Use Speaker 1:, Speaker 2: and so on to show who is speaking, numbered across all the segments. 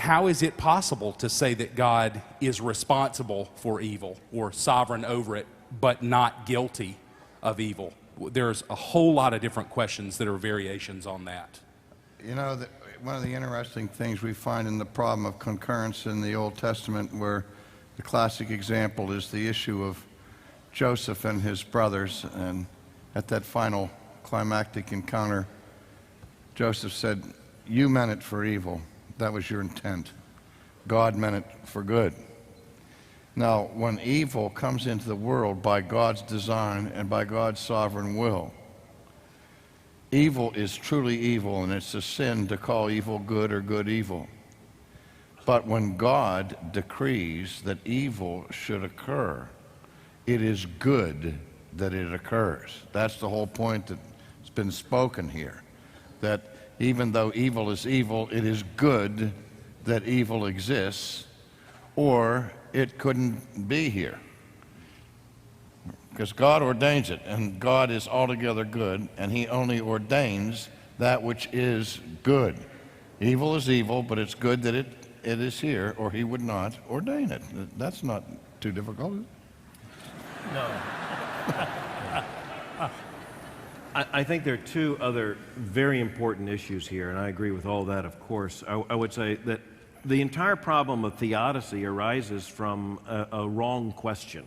Speaker 1: how is it possible to say that God is responsible for evil or sovereign over it, but not guilty of evil? There's a whole lot of different questions that are variations on that.
Speaker 2: You know, one of the interesting things we find in the problem of concurrence in the Old Testament, where the classic example is the issue of Joseph and his brothers, and at that final climactic encounter, Joseph said, "You meant it for evil. That was your intent. God meant it for good." Now, when evil comes into the world by God's design and by God's sovereign will, evil is truly evil, and it's a sin to call evil good or good evil. But when God decrees that evil should occur, it is good that it occurs. That's the whole point that's been spoken here, that even though evil is evil, it is good that evil exists, or it couldn't be here. Because God ordains it, and God is altogether good, and He only ordains that which is good. Evil is evil, but it's good that it is here, or He would not ordain it. That's not too difficult, is it?
Speaker 3: No. I think there are two other very important issues here, and I agree with all that, of course. I would say that the entire problem of theodicy arises from a wrong question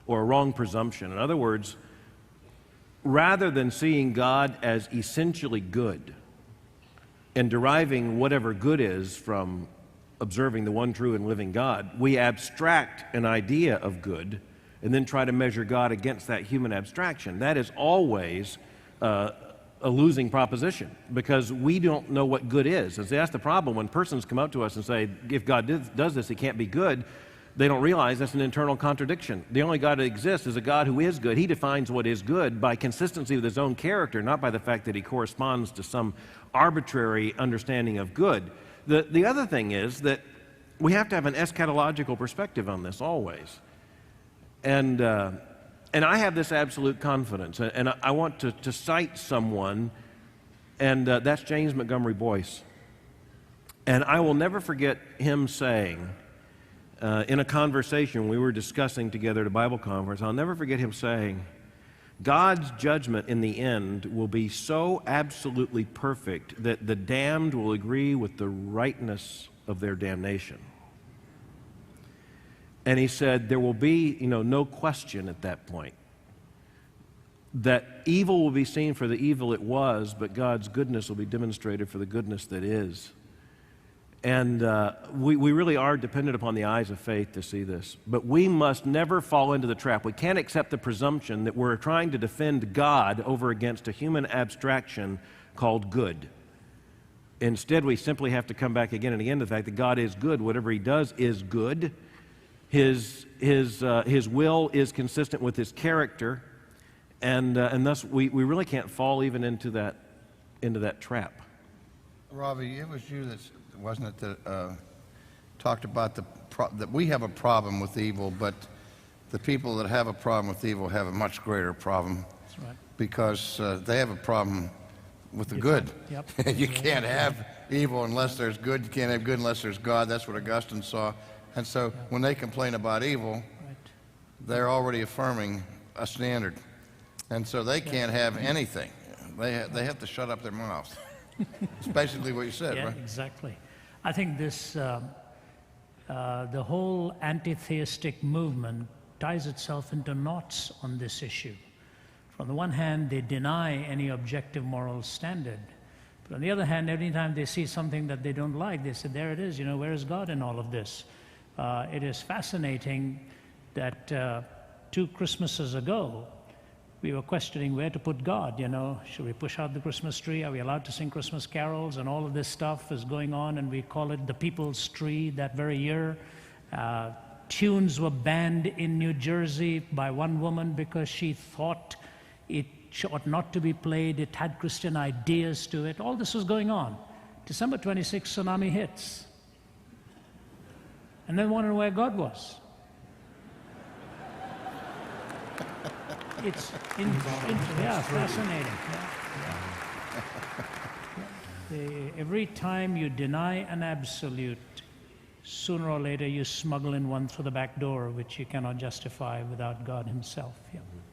Speaker 3: or a wrong presumption. In other words, rather than seeing God as essentially good and deriving whatever good is from observing the one true and living God, we abstract an idea of good and then try to measure God against that human abstraction. That is always a losing proposition, because we don't know what good is. And that's the problem. When persons come up to us and say, if God does this, He can't be good, they don't realize that's an internal contradiction. The only God that exists is a God who is good. He defines what is good by consistency with His own character, not by the fact that He corresponds to some arbitrary understanding of good. The other thing is that we have to have an eschatological perspective on this always. And I have this absolute confidence, and I want to cite someone, and that's James Montgomery Boyce. And I will never forget him saying, in a conversation we were discussing together at a Bible conference, I'll never forget him saying, God's judgment in the end will be so absolutely perfect that the damned will agree with the rightness of their damnation. And he said there will be, no question at that point that evil will be seen for the evil it was, but God's goodness will be demonstrated for the goodness that is. And we really are dependent upon the eyes of faith to see this. But we must never fall into the trap. We can't accept the presumption that we're trying to defend God over against a human abstraction called good. Instead, we simply have to come back again and again to the fact that God is good. Whatever He does is good. His will is consistent with His character, and thus we really can't fall even into that trap.
Speaker 2: Ravi, it was you that, wasn't it, that talked about that we have a problem with evil, but the people that have a problem with evil have a much greater problem.
Speaker 4: That's right.
Speaker 2: Because they have a problem with the good.
Speaker 4: Yep.
Speaker 2: You can't have evil unless there's good. You can't have good unless there's God. That's what Augustine saw. And so when they complain about evil, they're already affirming a standard. And so they can't have anything. They have to shut up their mouths. It's basically what you said,
Speaker 4: Yeah,
Speaker 2: right?
Speaker 4: exactly. I think this, the whole anti-theistic movement ties itself into knots on this issue. On the one hand, they deny any objective moral standard. But on the other hand, every time they see something that they don't like, they say, there it is, where is God in all of this? It is fascinating that 2 Christmases ago, we were questioning where to put God, Should we push out the Christmas tree? Are we allowed to sing Christmas carols? And all of this stuff is going on, and we call it the People's Tree that very year. Tunes were banned in New Jersey by one woman because she thought it ought not to be played. It had Christian ideas to it. All this was going on. December 26th, tsunami hits. And then wondering where God was. It's fascinating. Yeah. Every time you deny an absolute, sooner or later you smuggle in one through the back door, which you cannot justify without God himself. Yeah.